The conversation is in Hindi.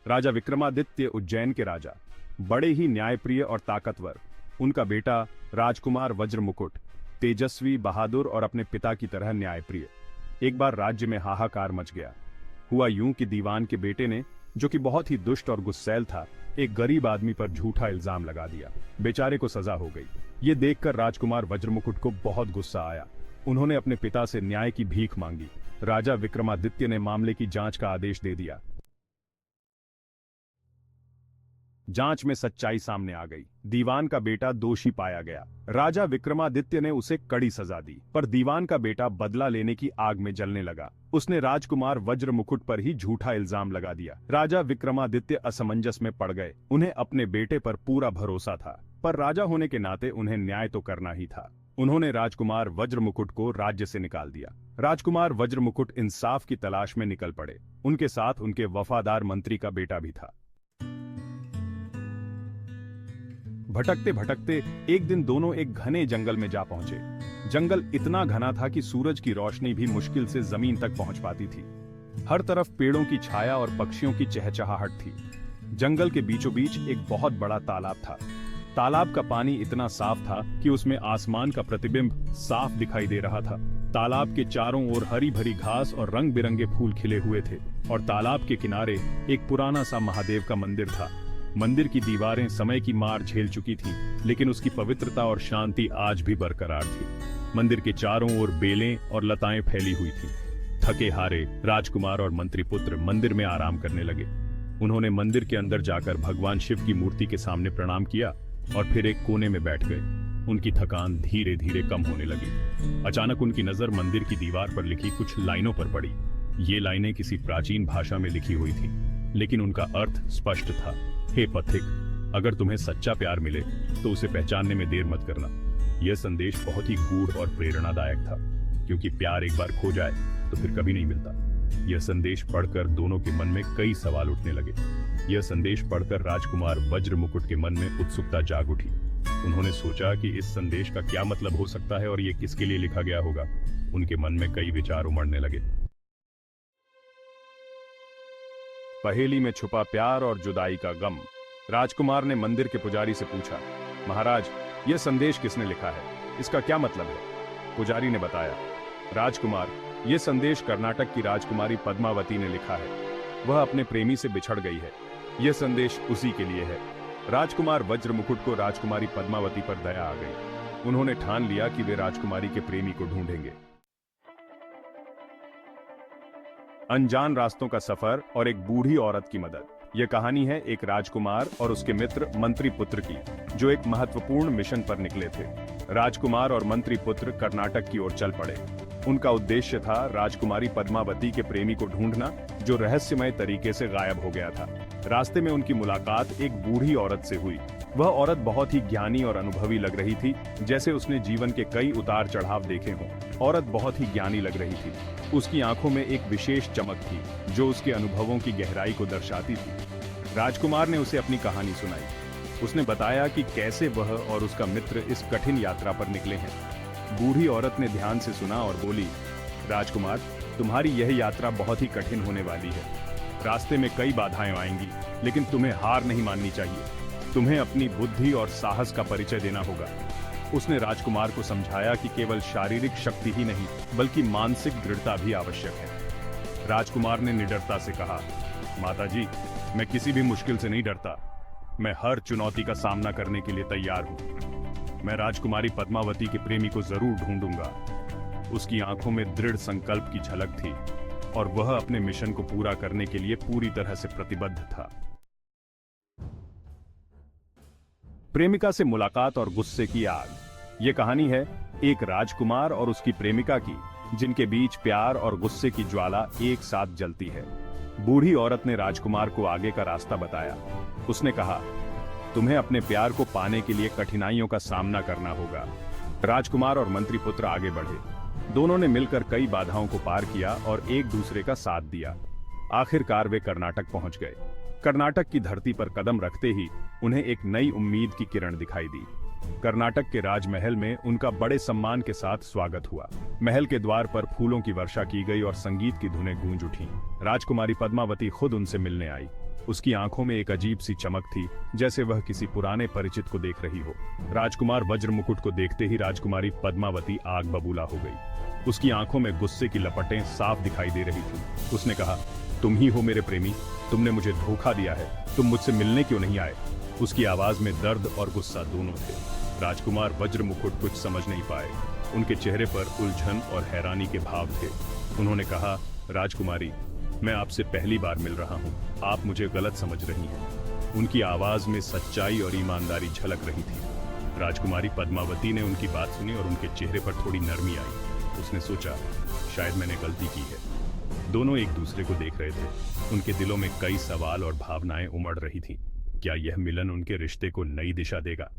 राजा विक्रमादित्य उज्जैन के राजा, बड़े ही न्यायप्रिय और ताकतवर। उनका बेटा राजकुमार वज्रमुकुट तेजस्वी, बहादुर और अपने पिता की तरह न्यायप्रिय। एक बार राज्य में हाहाकार मच गया। हुआ यूं कि दीवान के बेटे ने, जो कि बहुत ही दुष्ट और गुस्सैल था, एक गरीब आदमी पर झूठा इल्जाम लगा दिया। बेचारे को सजा हो गई। ये देखकर राजकुमार वज्रमुकुट को बहुत गुस्सा आया। उन्होंने अपने पिता से न्याय की भीख मांगी। राजा विक्रमादित्य ने मामले की जांच का आदेश दे दिया। जांच में सच्चाई सामने आ गई। दीवान का बेटा दोषी पाया गया। राजा विक्रमादित्य ने उसे कड़ी सजा दी, पर दीवान का बेटा बदला लेने की आग में जलने लगा। उसने राजकुमार वज्रमुकुट पर ही झूठा इल्जाम लगा दिया। राजा विक्रमादित्य असमंजस में पड़ गए। उन्हें अपने बेटे पर पूरा भरोसा था, पर राजा होने के नाते उन्हें न्याय तो करना ही था। उन्होंने राजकुमार वज्रमुकुट को राज्य से निकाल दिया। राजकुमार वज्रमुकुट इंसाफ की तलाश में निकल पड़े। उनके साथ उनके वफादार मंत्री का बेटा भी था। भटकते भटकते एक दिन दोनों एक घने जंगल में जा पहुंचे। जंगल इतना घना था कि सूरज की रोशनी भी मुश्किल से जमीन तक पहुंच पाती थी। हर तरफ पेड़ों की छाया और पक्षियों की चहचहाहट थी। जंगल के बीचों बीच एक बहुत बड़ा तालाब था। तालाब का पानी इतना साफ था कि उसमें आसमान का प्रतिबिंब साफ दिखाई दे रहा था। तालाब के चारों ओर हरी भरी घास और रंग बिरंगे फूल खिले हुए थे, और तालाब के किनारे एक पुराना सा महादेव का मंदिर था। मंदिर की दीवारें समय की मार झेल चुकी थीं, लेकिन उसकी पवित्रता और शांति आज भी बरकरार थी। मंदिर के चारों ओर बेलें और लताएं फैली हुई थीं। थके हारे राजकुमार और मंत्री पुत्र मंदिर में आराम करने लगे। उन्होंने मंदिर के अंदर जाकर भगवान शिव की मूर्ति के सामने प्रणाम किया और फिर एक कोने में बैठ गए। उनकी थकान धीरे धीरे कम होने लगी। अचानक उनकी नजर मंदिर की दीवार पर लिखी कुछ लाइनों पर पड़ी। ये लाइनें किसी प्राचीन भाषा में लिखी हुई थी, लेकिन उनका अर्थ स्पष्ट था। हे पथिक, अगर तुम्हें सच्चा प्यार मिले तो उसे पहचानने में देर मत करना। यह संदेश बहुत ही गूढ़ और प्रेरणादायक था, क्योंकि प्यार एक बार खो जाए तो फिर कभी नहीं मिलता। यह संदेश पढ़कर दोनों के मन में कई सवाल उठने लगे। यह संदेश पढ़कर राजकुमार वज्रमुकुट के मन में उत्सुकता जाग उठी। उन्होंने सोचा कि इस संदेश का क्या मतलब हो सकता है और ये किसके लिए लिखा गया होगा। उनके मन में कई विचार उमड़ने लगे। पहेली में छुपा प्यार और जुदाई का गम। राजकुमार ने मंदिर के पुजारी से पूछा, महाराज, यह संदेश किसने लिखा है? इसका क्या मतलब है? पुजारी ने बताया, राजकुमार, यह संदेश कर्नाटक की राजकुमारी पद्मावती ने लिखा है। वह अपने प्रेमी से बिछड़ गई है। यह संदेश उसी के लिए है। राजकुमार वज्रमुकुट को राजकुमारी पद्मावती पर दया आ गई। उन्होंने ठान लिया कि वे राजकुमारी के प्रेमी को ढूंढेंगे। अनजान रास्तों का सफर और एक बूढ़ी औरत की मदद। यह कहानी है एक राजकुमार और उसके मित्र मंत्री पुत्र की, जो एक महत्वपूर्ण मिशन पर निकले थे। राजकुमार और मंत्री पुत्र कर्नाटक की ओर चल पड़े। उनका उद्देश्य था राजकुमारी पद्मावती के प्रेमी को ढूंढना, जो रहस्यमय तरीके से गायब हो गया था। रास्ते में उनकी मुलाकात एक बूढ़ी औरत से हुई। वह औरत बहुत ही ज्ञानी और अनुभवी लग रही थी, जैसे उसने जीवन के कई उतार चढ़ाव देखे हों। औरत बहुत ही ज्ञानी लग रही थी। उसकी आंखों में एक विशेष चमक थी, जो उसके अनुभवों की गहराई को दर्शाती थी। राजकुमार ने उसे अपनी कहानी सुनाई। उसने बताया कि कैसे वह और उसका मित्र इस कठिन यात्रा पर निकले हैं। बूढ़ी औरत ने ध्यान से सुना और बोली, राजकुमार, तुम्हारी यह यात्रा बहुत ही कठिन होने वाली है। रास्ते में कई बाधाएं आएंगी, लेकिन तुम्हें हार नहीं माननी चाहिए। तुम्हें अपनी बुद्धि और साहस का परिचय देना होगा। उसने राजकुमार को समझाया कि केवल शारीरिक शक्ति ही नहीं, बल्कि मानसिक दृढ़ता भी आवश्यक है। राजकुमार ने निडरता से कहा, माताजी, मैं किसी भी मुश्किल से नहीं डरता। मैं हर चुनौती का सामना करने के लिए तैयार हूं। मैं राजकुमारी पद्मावती के प्रेमी को जरूर ढूंढूंगा। उसकी आंखों में दृढ़ संकल्प की झलक थी, और वह अपने मिशन को पूरा करने के लिए पूरी तरह से प्रतिबद्ध था। प्रेमिका से मुलाकात और गुस्से की आग। यह कहानी है एक राजकुमार और उसकी प्रेमिका की, जिनके बीच प्यार और गुस्से की ज्वाला एक साथ जलती है। बूढ़ी औरत ने राजकुमार को आगे का रास्ता बताया। उसने कहा, तुम्हें अपने प्यार को पाने के लिए कठिनाइयों का सामना करना होगा। राजकुमार और मंत्री पुत्र आगे बढ़े। दोनों ने मिलकर कई बाधाओं को पार किया और एक दूसरे का साथ दिया। आखिरकार वे कर्नाटक पहुंच गए। कर्नाटक की धरती पर कदम रखते ही उन्हें एक नई उम्मीद की किरण दिखाई दी। कर्नाटक के राजमहल में उनका बड़े सम्मान के साथ स्वागत हुआ। महल के द्वार पर फूलों की वर्षा की गई और संगीत की धुनें गूंज उठीं। राजकुमारी पद्मावती खुद उनसे मिलने आई। उसकी आंखों में एक अजीब सी चमक थी, जैसे वह किसी पुराने परिचित को देख रही हो। राजकुमार वज्र मुकुट को देखते ही राजकुमारी पद्मावती आग बबूला हो गई। उसकी आंखों में गुस्से की लपटें साफ दिखाई दे रही थी। उसने कहा, तुम ही हो मेरे प्रेमी, तुमने मुझे धोखा दिया है, तुम मुझसे मिलने क्यों नहीं आए? उसकी आवाज में दर्द और गुस्सा दोनों थे। राजकुमार वज्र मुकुट कुछ समझ नहीं पाए। उनके चेहरे पर उलझन और हैरानी के भाव थे। उन्होंने कहा, राजकुमारी, मैं आपसे पहली बार मिल रहा हूँ, आप मुझे गलत समझ रही हैं। उनकी आवाज में सच्चाई और ईमानदारी झलक रही थी। राजकुमारी पद्मावती ने उनकी बात सुनी और उनके चेहरे पर थोड़ी नरमी आई। उसने सोचा, शायद मैंने गलती की है। दोनों एक दूसरे को देख रहे थे। उनके दिलों में कई सवाल और भावनाएं उमड़ रही थीं। क्या यह मिलन उनके रिश्ते को नई दिशा देगा?